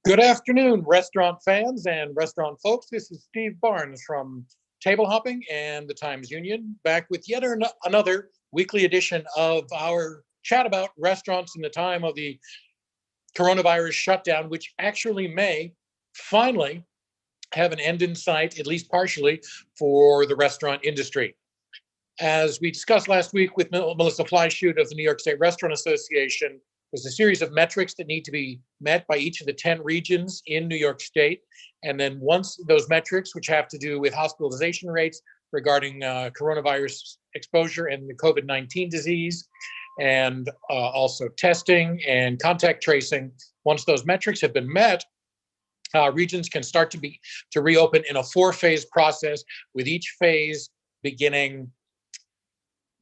Good afternoon, restaurant fans and restaurant folks. This is Steve Barnes from Table Hopping and the Times Union, back with yet another weekly edition of our chat about restaurants in the time of the coronavirus shutdown, which actually may finally have an end in sight, at least partially, for the restaurant industry. As we discussed last week with Melissa Fleischut of the New York State Restaurant Association, there's a series of metrics that need to be met by each of the 10 regions in New York State. And then once those metrics, which have to do with hospitalization rates regarding coronavirus exposure and the COVID-19 disease, and also testing and contact tracing, once those metrics have been met, regions can start to reopen in a 4-phase process, with each phase beginning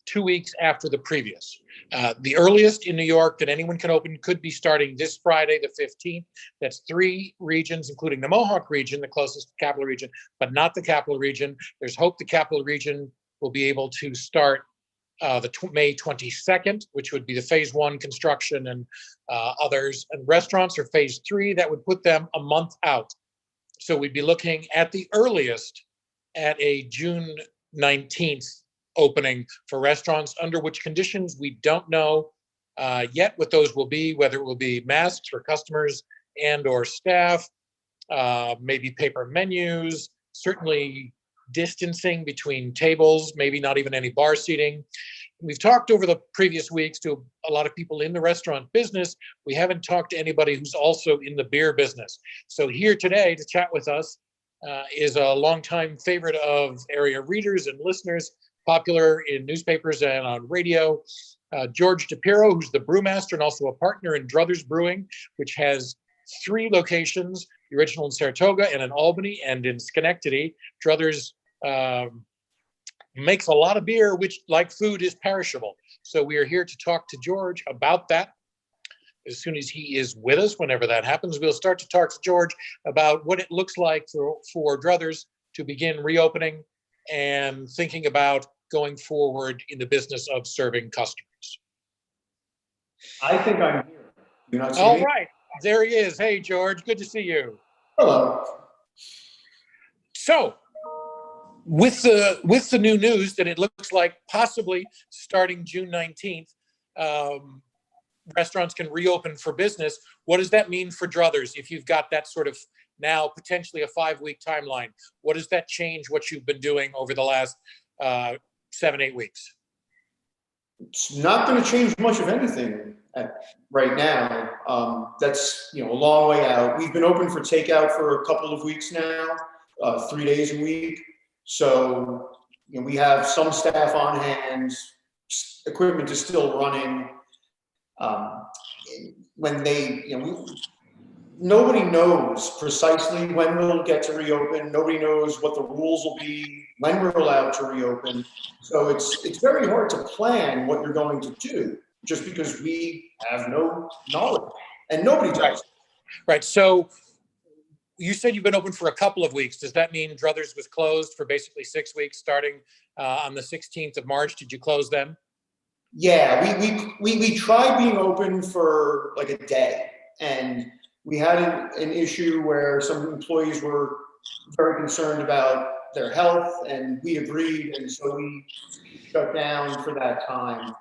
2 weeks after the previous. The earliest in New York that anyone can open could be starting this Friday, the 15th. That's 3 regions, including the Mohawk region, the closest capital region, but not the capital region. There's hope the capital region will be able to start May 22nd, which would be the phase 1 construction and others. And restaurants are phase 3. That would put them a month out. So we'd be looking at the earliest at a June 19th opening for restaurants, under which conditions we don't know yet what those will be, whether it will be masks for customers and or staff, maybe paper menus, certainly distancing between tables, maybe not even any bar seating. We've talked over the previous weeks to a lot of people in the restaurant business. We haven't talked to anybody who's also in the beer business. So here today to chat with us is a longtime favorite of area readers and listeners, popular in newspapers and on radio, George Piro, who's the brewmaster and also a partner in Druthers Brewing, which has 3 locations, the original in Saratoga and in Albany and in Schenectady. Druthers makes a lot of beer, which, like food, is perishable. So we are here to talk to George about that. As soon as he is with us, whenever that happens, we'll start to talk to George about what it looks like for Druthers to begin reopening and thinking about going forward in the business of serving customers. I think I'm here. You not see All me? right, there he is. Hey, George, good to see you. Hello. So, with the new news that it looks like possibly starting June 19th, restaurants can reopen for business. What does that mean for Druthers? If you've got that sort of now potentially a 5-week timeline, what does that change what you've been doing over the last 7-8 weeks? It's not going to change much of anything right now. That's a long way out. We've been open for takeout for a couple of weeks now, 3 days a week. So we have some staff on hand. Equipment is still running. Nobody knows precisely when we'll get to reopen. Nobody knows what the rules will be, when we're allowed to reopen. So it's very hard to plan what you're going to do, just because we have no knowledge, and nobody does. Right. So you said you've been open for a couple of weeks. Does that mean Druthers was closed for basically 6 weeks, starting on the 16th of March? Did you close then? Yeah, we tried being open for like a day, and we had an issue where some employees were very concerned about their health, and we agreed, and so we shut down for that time.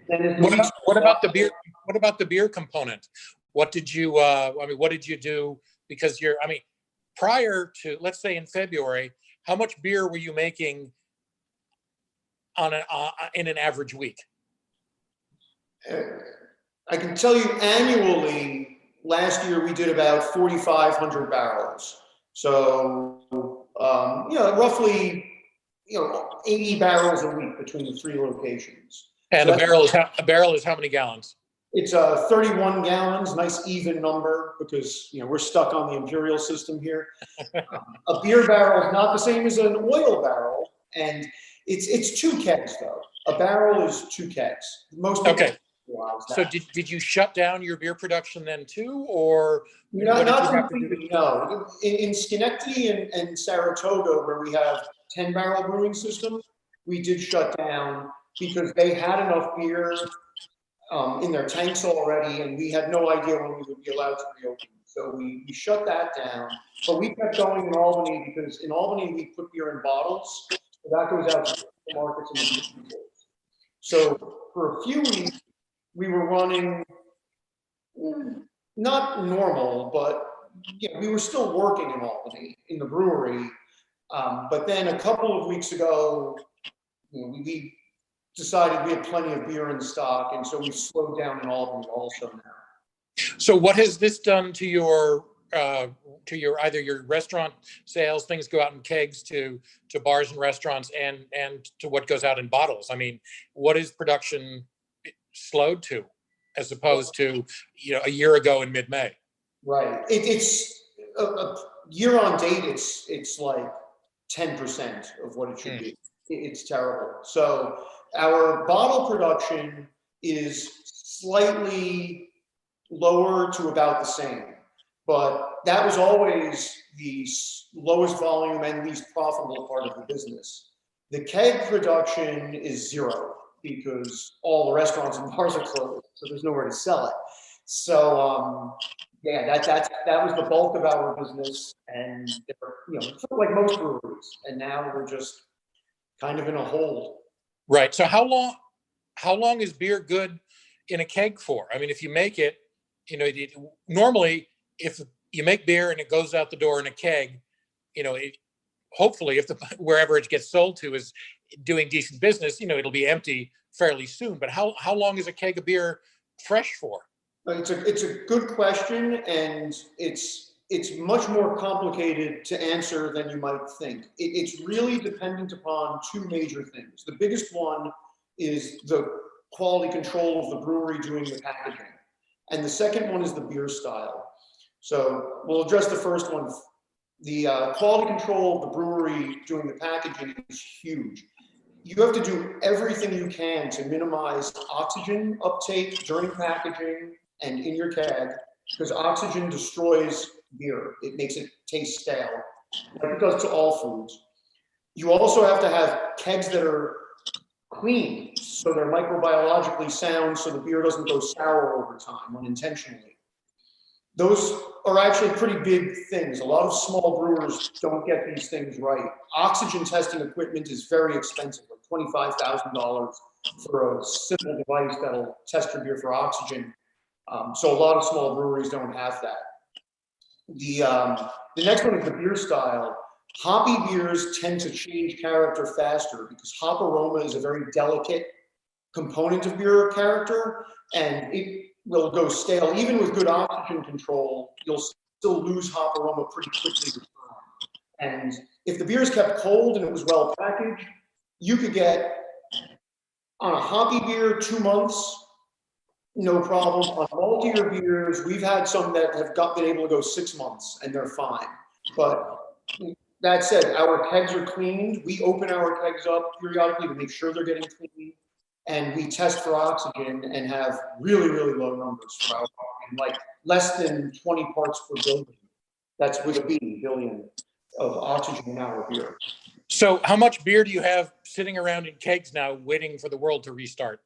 And what about the beer? What about the beer component? What did you? What did you do? Because prior to, let's say, in February, how much beer were you making in an average week? I can tell you annually, last year we did about 4,500 barrels. So, roughly, 80 barrels a week between the 3 locations. And so a barrel is how many gallons? It's 31 gallons, nice even number, because we're stuck on the imperial system here. A beer barrel is not the same as an oil barrel, and it's 2 kegs though. A barrel is 2 kegs. Most people. Okay. So did you shut down your beer production then too, or not completely? No. In Schenectady and Saratoga, where we have 10-barrel brewing system, we did shut down because they had enough beer in their tanks already, and we had no idea when we would be allowed to reopen. So we shut that down, but we kept going in Albany because in Albany we put beer in bottles. So that goes out to the markets and the beer stores. So for a few weeks, we were running not normal, but we were still working in Albany in the brewery. But then a couple of weeks ago, we decided we had plenty of beer in stock, and so we slowed down in Albany also now. So what has this done to your either your restaurant sales? Things go out in kegs to bars and restaurants, and to what goes out in bottles. I mean, what is production slowed to, as opposed to a year ago in mid-May? Right. It's a year on date. It's like 10% of what it should be. It's terrible. So our bottle production is slightly lower to about the same, but that was always the lowest volume and least profitable part of the business. The keg production is zero because all the restaurants and bars are closed, so there's nowhere to sell it. So that was the bulk of our business, and like most breweries. And now we're just kind of in a hole. Right. So how long is beer good in a keg for? I mean, if you make it, normally if you make beer and it goes out the door in a keg, hopefully if wherever it gets sold to is doing decent business, it'll be empty fairly soon. But how long is a keg of beer fresh for? It's a good question, and it's much more complicated to answer than you might think. It's really dependent upon two major things. The biggest one is the quality control of the brewery doing the packaging, and the second one is the beer style. So we'll address the first one. The quality control of the brewery doing the packaging is huge. You have to do everything you can to minimize oxygen uptake during packaging and in your keg, because oxygen destroys beer. It makes it taste stale, like it does to all foods. You also have to have kegs that are clean, so they're microbiologically sound, so the beer doesn't go sour over time unintentionally. Those are actually pretty big things. A lot of small brewers don't get these things right. Oxygen testing equipment is very expensive, like $25,000 for a simple device that'll test your beer for oxygen. So a lot of small breweries don't have that. The next one is the beer style. Hoppy beers tend to change character faster because hop aroma is a very delicate component of beer character, and it will go stale. Even with good oxygen control, you'll still lose hop aroma pretty quickly. And if the beer is kept cold and it was well packaged, you could get on a hoppy beer 2 months, no problem. On maltier beers, we've had some that have been able to go 6 months and they're fine. But that said, our kegs are cleaned. We open our kegs up periodically to make sure they're getting clean. And we test for oxygen and have really, really low numbers for our oxygen, like less than 20 parts per billion. That's with a B, billion of oxygen in our beer. So how much beer do you have sitting around in kegs now waiting for the world to restart?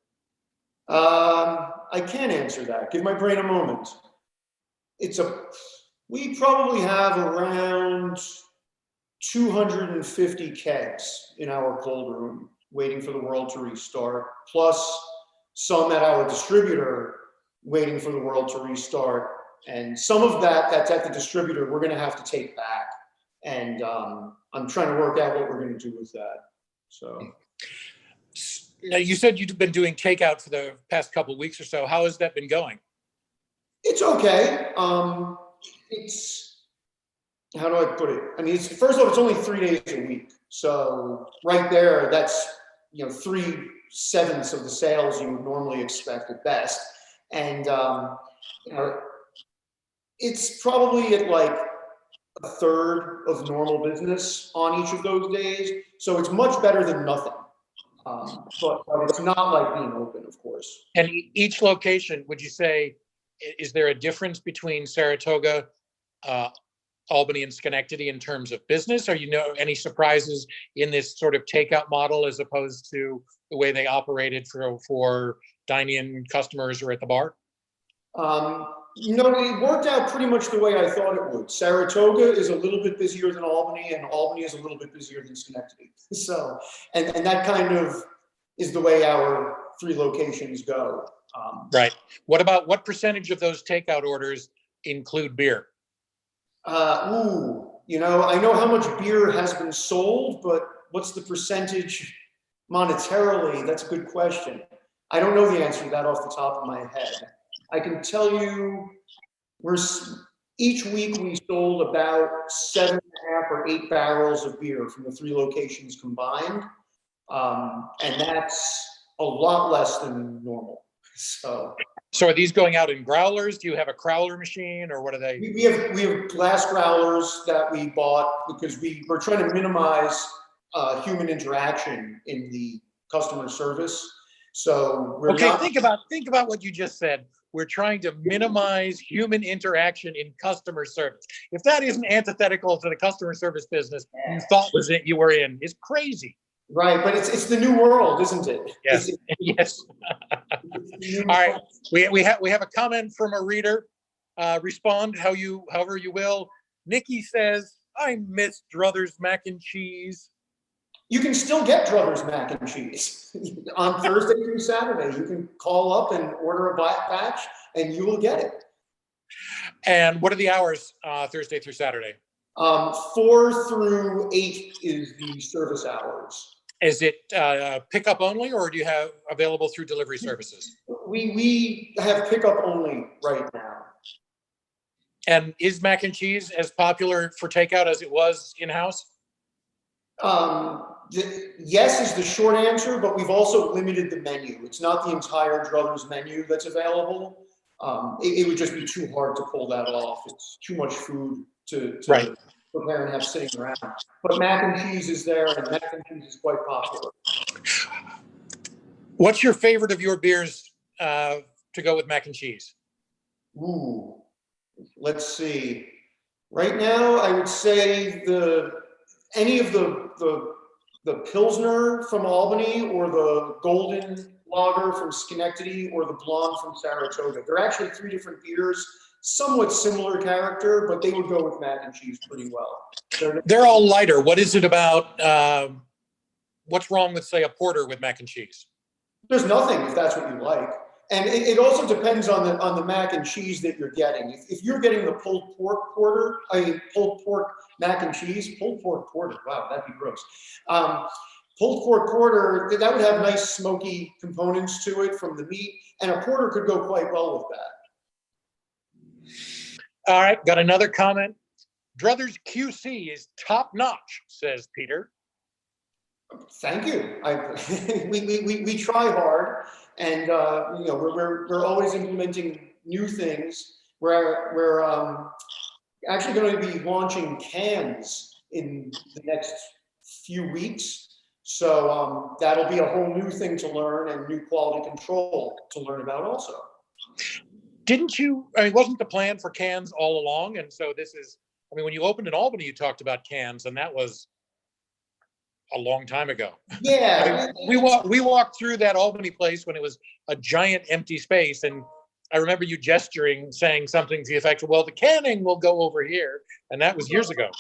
I can't answer that. Give my brain a moment. We probably have around 250 kegs in our cold room waiting for the world to restart, plus some at our distributor waiting for the world to restart. And some of that's at the distributor we're going to have to take back. And I'm trying to work out what we're going to do with that. So. Now, you said you've been doing takeout for the past couple of weeks or so. How has that been going? It's okay. How do I put it? I mean, first of all, it's only 3 days a week. So right there, that's 3/7 of the sales you would normally expect at best. And it's probably at like a third of normal business on each of those days. So it's much better than nothing. But it's not like being open, of course. And each location, would you say, is there a difference between Saratoga, Albany, and Schenectady in terms of business? Or any surprises in this sort of takeout model as opposed to the way they operated for dine-in customers or at the bar? It worked out pretty much the way I thought it would. Saratoga is a little bit busier than Albany, and Albany is a little bit busier than Schenectady. So, and that kind of is the way our 3 locations go. Right. What percentage of those takeout orders include beer? I know how much beer has been sold, but what's the percentage monetarily? That's a good question. I don't know the answer to that off the top of my head. I can tell you each week we sold about 7.5 or 8 barrels of beer from the 3 locations combined. And that's a lot less than normal. So are these going out in growlers? Do you have a growler machine, or what are they? We have glass growlers that we bought because we're trying to minimize human interaction in the customer service. So think about what you just said. We're trying to minimize human interaction in customer service. If that isn't antithetical to the customer service business you thought you were in, it's crazy. Right, but it's the new world, isn't it? Yes. Yes. All right. We have a comment from a reader. Respond however you will. Nikki says, "I miss Druthers mac and cheese." You can still get Druthers mac and cheese on Thursday through Saturday. You can call up and order a batch, and you will get it. And what are the hours Thursday through Saturday? 4 through 8 is the service hours. Is it pickup only, or do you have available through delivery services? We have pickup only right now. And is mac and cheese as popular for takeout as it was in-house? Yes is the short answer, but we've also limited the menu. It's not the entire Druthers menu that's available. It would just be too hard to pull that off. It's too much food to right. prepare and have sitting around. But mac and cheese is there, and mac and cheese is quite popular. What's your favorite of your beers to go with mac and cheese? Ooh, let's see. Right now, I would say any of the Pilsner from Albany, or the Golden Lager from Schenectady, or the Blonde from Saratoga. They're actually 3 different beers, somewhat similar character, but they would go with mac and cheese pretty well. They're all lighter. What is it about? What's wrong with, say, a porter with mac and cheese? There's nothing, if that's what you like. And it also depends on the mac and cheese that you're getting. If you're getting the pulled pork mac and cheese, pulled pork porter, wow, that'd be gross. Pulled pork porter, that would have nice smoky components to it from the meat, and a porter could go quite well with that. All right, got another comment. Druthers QC is top notch, says Peter. Thank you. We try hard, and we're always implementing new things. We're actually going to be launching cans in the next few weeks, so that'll be a whole new thing to learn, and new quality control to learn about also. Wasn't the plan for cans all along? And so this is, when you opened in Albany, you talked about cans, and that was a long time ago. Yeah. We walked through that Albany place when it was a giant empty space, and I remember you gesturing, saying something to the effect of, well, the canning will go over here, and that was years ago.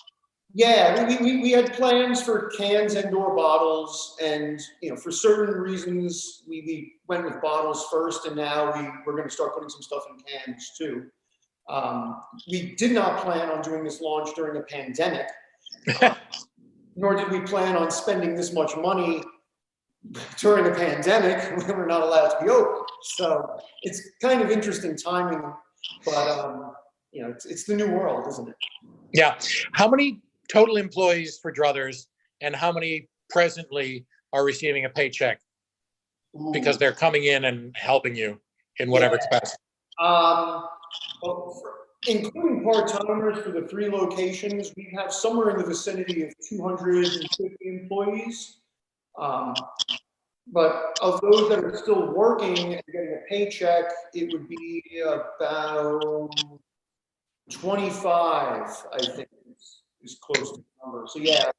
Yeah, we had plans for cans and/or bottles, and for certain reasons we went with bottles first, and now we're going to start putting some stuff in cans too. We did not plan on doing this launch during a pandemic, nor did we plan on spending this much money during a pandemic when we're not allowed to be open. So it's kind of interesting timing, but it's the new world, isn't it? Yeah. How many total employees for Druthers, and how many presently are receiving a paycheck because they're coming in and helping you in whatever capacity? Including part-timers for the 3 locations, we have somewhere in the vicinity of 250 employees. But of those that are still working and getting a paycheck, it would be about 25, I think, is close to the number. So yeah,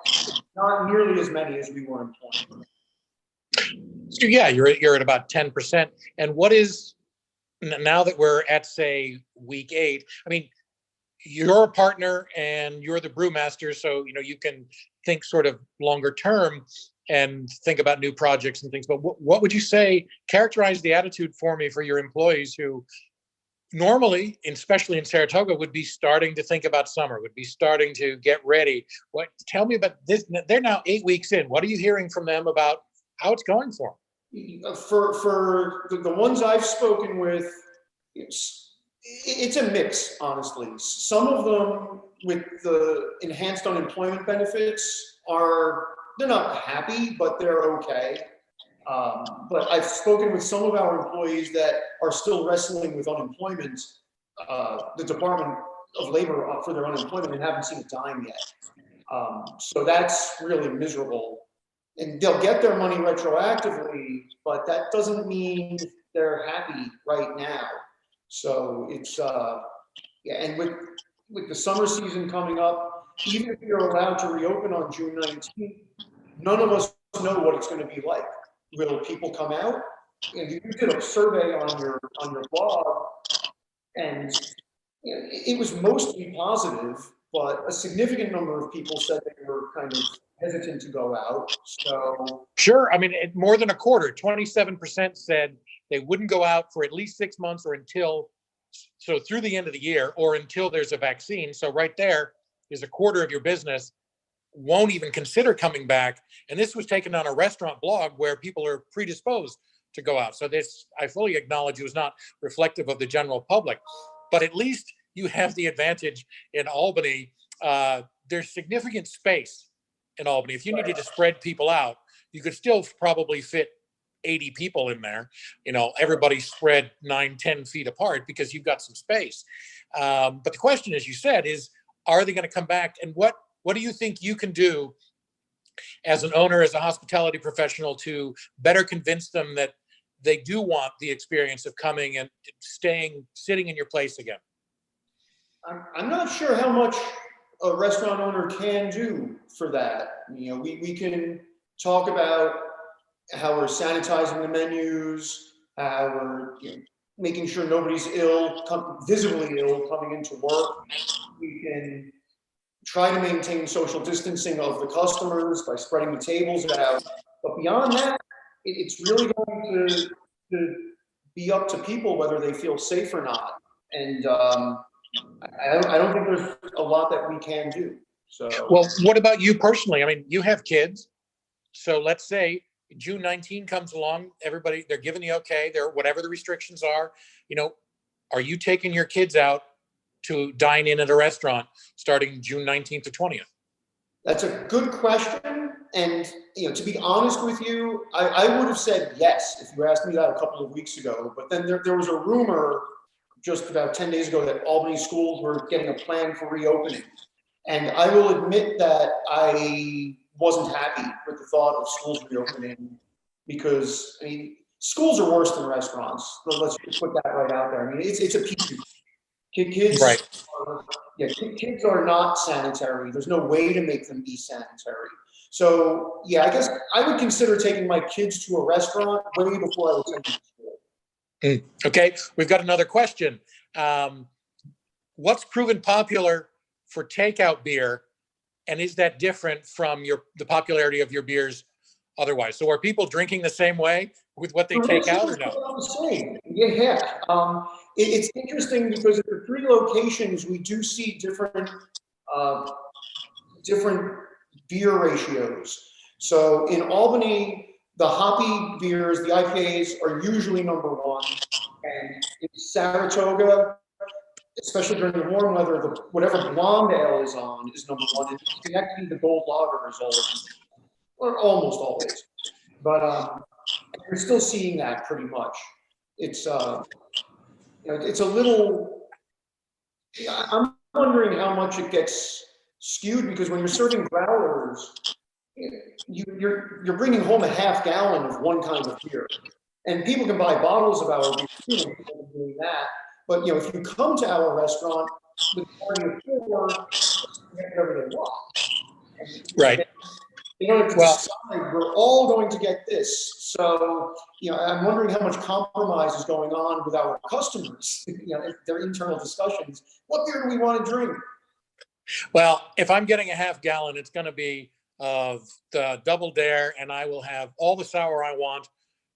it's not nearly as many as we were employing. So yeah, you're at about 10%. And what is now that we're at, say, week 8, I mean, you're a partner and you're the brewmaster, so you can think sort of longer term and think about new projects and things. But what would you say, characterize the attitude for me for your employees who normally, especially in Saratoga, would be starting to think about summer, would be starting to get ready. Tell me about this. They're now 8 weeks in. What are you hearing from them about how it's going for them? For the ones I've spoken with, it's a mix, honestly. Some of them with the enhanced unemployment benefits they're not happy, but they're okay. But I've spoken with some of our employees that are still wrestling with unemployment, the Department of Labor for their unemployment, and haven't seen a dime yet. So that's really miserable. And they'll get their money retroactively, but that doesn't mean they're happy right now. So it's, and with the summer season coming up, even if you're allowed to reopen on June 19th, none of us know what it's going to be like. Will people come out? And you did a survey on your blog, and it was mostly positive, but a significant number of people said they were kind of hesitant to go out. So sure, I mean, more than a quarter, 27% said they wouldn't go out for at least 6 months or through the end of the year or until there's a vaccine. So right there is a quarter of your business won't even consider coming back. And this was taken on a restaurant blog where people are predisposed to go out. So this, I fully acknowledge, it was not reflective of the general public, but at least you have the advantage in Albany. There's significant space in Albany. If you needed to spread people out, you could still probably fit 80 people in there. Everybody spread 9-10 feet apart because you've got some space. But the question, as you said, is, are they going to come back? And what do you think you can do as an owner, as a hospitality professional, to better convince them that they do want the experience of coming and sitting in your place again? I'm not sure how much a restaurant owner can do for that. We can talk about how we're sanitizing the menus, how we're making sure nobody's visibly ill coming into work. We can try to maintain social distancing of the customers by spreading the tables out. But beyond that, it's really going to be up to people whether they feel safe or not. And I don't think there's a lot that we can do. So, well, what about you personally? I mean, you have kids. So let's say June 19 comes along, everybody, they're giving the okay, whatever the restrictions are, are you taking your kids out to dine in at a restaurant starting June 19th to 20th? That's a good question. And, to be honest with you, I would have said yes if you asked me that a couple of weeks ago. But then there was a rumor just about 10 days ago that Albany schools were getting a plan for reopening. And I will admit that I wasn't happy with the thought of schools reopening because, schools are worse than restaurants. So let's just put that right out there. It's a piece of kids. Right. Kids are not sanitary. There's no way to make them be sanitary. So yeah, I guess I would consider taking my kids to a restaurant way before I would send them to school. Okay, we've got another question. What's proven popular for takeout beer, and is that different from the popularity of your beers otherwise? So are people drinking the same way with what they take out, or no? The same. Yeah. It's interesting because at the 3 locations we do see different beer ratios. So in Albany, the hoppy beers, the IPAs, are usually number 1, and in Saratoga, especially during the warm weather, whatever blonde ale is on is number 1. And Schenectady, the gold lager is always, or almost always. But we're still seeing that pretty much. It's it's a little. I'm wondering how much it gets skewed because when you're serving growlers, you're bringing home a half gallon of one kind of beer, and people can buy bottles of our beer too, doing that. But if you come to our restaurant with a party of 4, you get whatever they want. Right. They don't have to Well, decide, we're all going to get this. So, I'm wondering how much compromise is going on with our customers, their internal discussions. What beer do we want to drink? well, if I'm getting a half gallon, it's going to be of the Double Dare, and I will have all the sour I want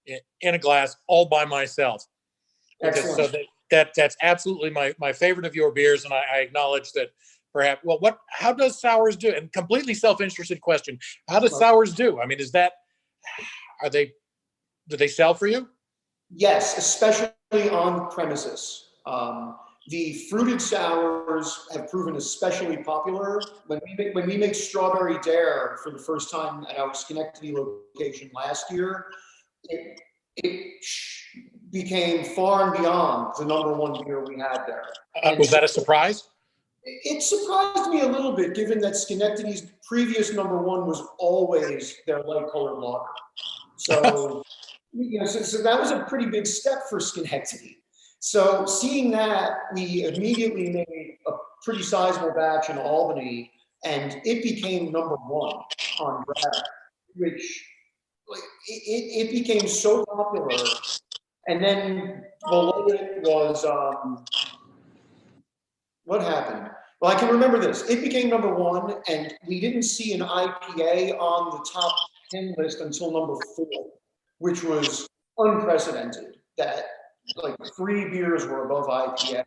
in a glass all by myself. Because so Excellent. that's absolutely my favorite of your beers, and I acknowledge that perhaps. Well, how does sours do? And completely self-interested question: how does sours do? I mean, do they sell for you? Yes, especially on premises. The fruited sours have proven especially popular. When we made Strawberry Dare for the first time at our Schenectady location last year, it became far and beyond the #1 beer we had there. Was that a surprise? It surprised me a little bit, given that Schenectady's previous #1 was always their light colored lager. So, so that was a pretty big step for Schenectady. So seeing that, we immediately made a pretty sizable batch in Albany, and it became #1 on draft, which it became so popular. And then below it was, what happened? Well, I can remember this. It became #1, and we didn't see an IPA on the top 10 list until #4, which was unprecedented. That like 3 beers were above IPA,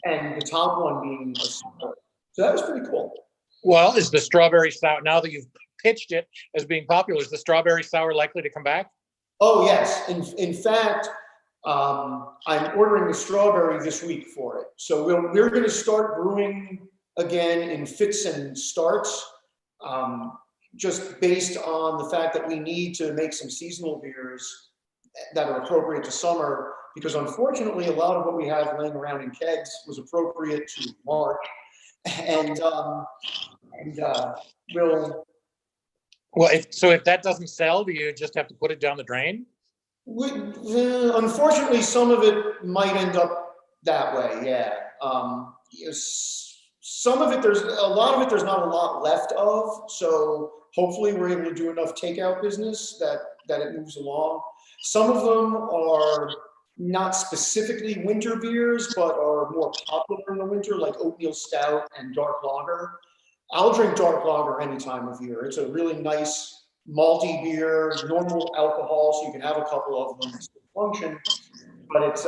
and the top one being a sour. So that was pretty cool. Well, is the strawberry sour, now that you've pitched it as being popular, is the strawberry sour likely to come back? Oh yes, in fact, I'm ordering the strawberry this week for it. So we're going to start brewing again in fits and starts, just based on the fact that we need to make some seasonal beers that are appropriate to summer, because unfortunately a lot of what we have laying around in kegs was appropriate to March, and we'll. Well, if that doesn't sell, do you just have to put it down the drain? Unfortunately, some of it might end up that way. Yeah. Some of it, there's a lot of it, there's not a lot left of. So hopefully we're able to do enough takeout business that it moves along. Some of them are not specifically winter beers, but are more popular in the winter, like oatmeal stout and dark lager. I'll drink dark lager any time of year. It's a really nice malty beer, normal alcohol, so you can have a couple of them to function. But it's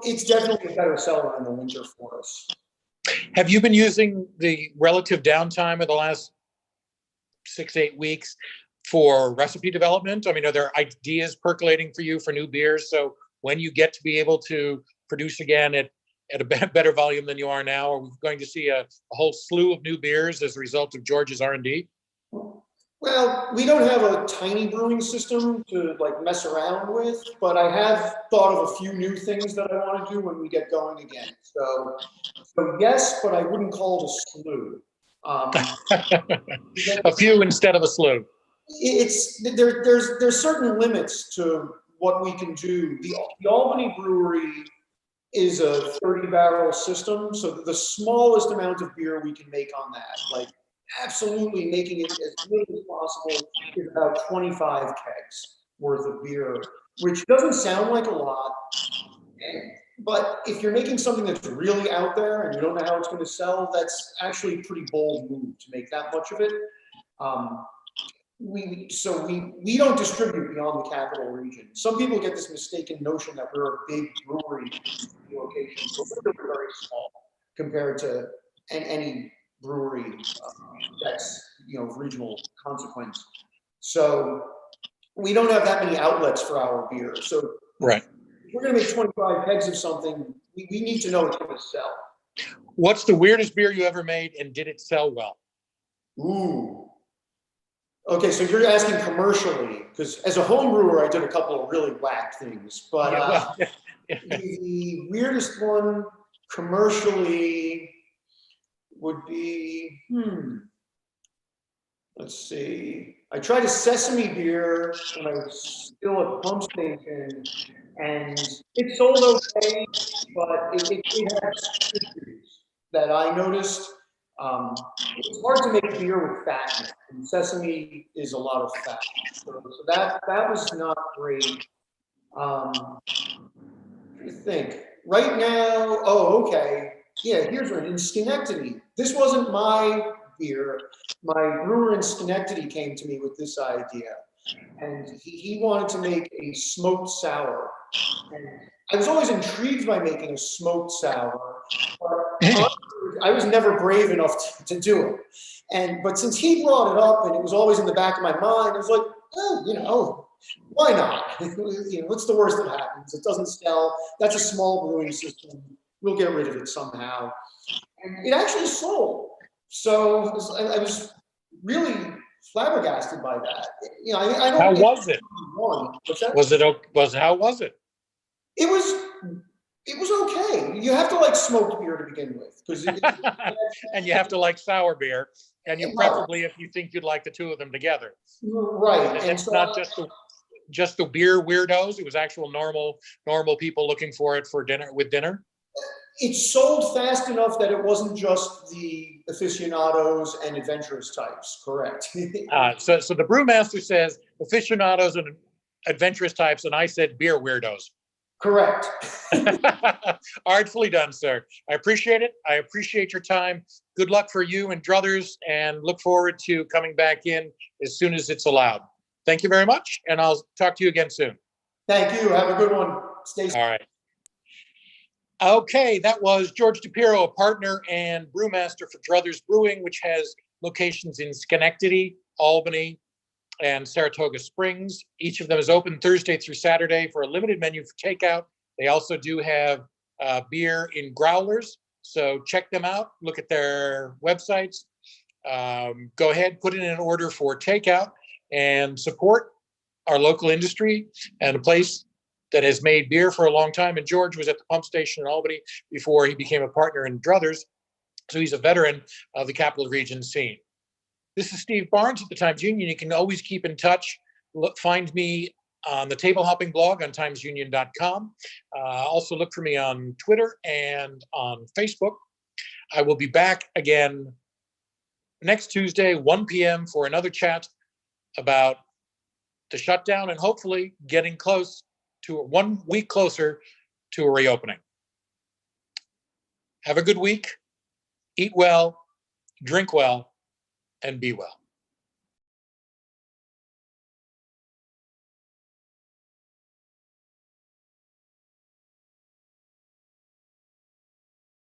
it's definitely a better seller in the winter for us. Have you been using the relative downtime of the last 6-8 weeks for recipe development? I mean, are there ideas percolating for you for new beers? So when you get to be able to produce again at a better volume than you are now, are we going to see a whole slew of new beers as a result of George's R&D? Well, we don't have a tiny brewing system to like mess around with, but I have thought of a few new things that I want to do when we get going again. So yes, but I wouldn't call it a slew. A few instead of a slew. There's certain limits to what we can do. The Albany brewery is a 30-barrel system, so the smallest amount of beer we can make on that, like absolutely making it as little as possible, is about 25 kegs worth of beer, which doesn't sound like a lot. But if you're making something that's really out there and you don't know how it's going to sell, that's actually a pretty bold move to make that much of it. We don't distribute beyond the capital region. Some people get this mistaken notion that we're a big brewery location, but we're very small compared to any brewery that's of regional consequence. So we don't have that many outlets for our beer. So right. If we're going to make 25 kegs of something, we need to know it's going to sell. What's the weirdest beer you ever made, and did it sell well? Ooh. Okay, so you're asking commercially, because as a home brewer, I did a couple of really whack things. But the weirdest one commercially would be, let's see. I tried a sesame beer when I was still at the pump station, and it sold okay, but it had issues that I noticed. It's hard to make beer with fatness, and sesame is a lot of fat. So that was not great. What do you think? Right now, oh, okay. Yeah, here's one in Schenectady. This wasn't my beer. My brewer in Schenectady came to me with this idea. And he wanted to make a smoked sour. And I was always intrigued by making a smoked sour, but honestly, I was never brave enough to do it. But since he brought it up and it was always in the back of my mind, I was like, oh, why not? What's the worst that happens? It doesn't sell. That's a small brewing system. We'll get rid of it somehow. And it actually sold. So I was really flabbergasted by that. I don't. How was it? How was it? It was okay. You have to like smoked beer to begin with, because and you have to like sour beer, and you preferably, if you think you'd like the two of them together. Right. And it's not just the beer weirdos. It was actual normal people looking for it for dinner. It sold fast enough that it wasn't just the aficionados and adventurous types. Correct. So the brewmaster says aficionados and adventurous types, and I said beer weirdos. Correct. Artfully done, sir. I appreciate it. I appreciate your time. Good luck for you and Druthers, and look forward to coming back in as soon as it's allowed. Thank you very much, and I'll talk to you again soon. Thank you. Have a good one. Stay safe. All right. Okay, that was George Piro, a partner and brewmaster for Druthers Brewing, which has locations in Schenectady, Albany, and Saratoga Springs. Each of them is open Thursday through Saturday for a limited menu for takeout. They also do have beer in growlers, so check them out. Look at their websites. Go ahead, put in an order for takeout and support our local industry and a place that has made beer for a long time. And George was at the pump station in Albany before he became a partner in Druthers, so he's a veteran of the Capital Region scene. This is Steve Barnes at the Times Union. You can always keep in touch. Find me on the Table Hopping blog on timesunion.com. Also look for me on Twitter and on Facebook. I will be back again next Tuesday, 1 p.m. for another chat about the shutdown and hopefully getting close to 1 week closer to a reopening. Have a good week. Eat well, drink well, and be well.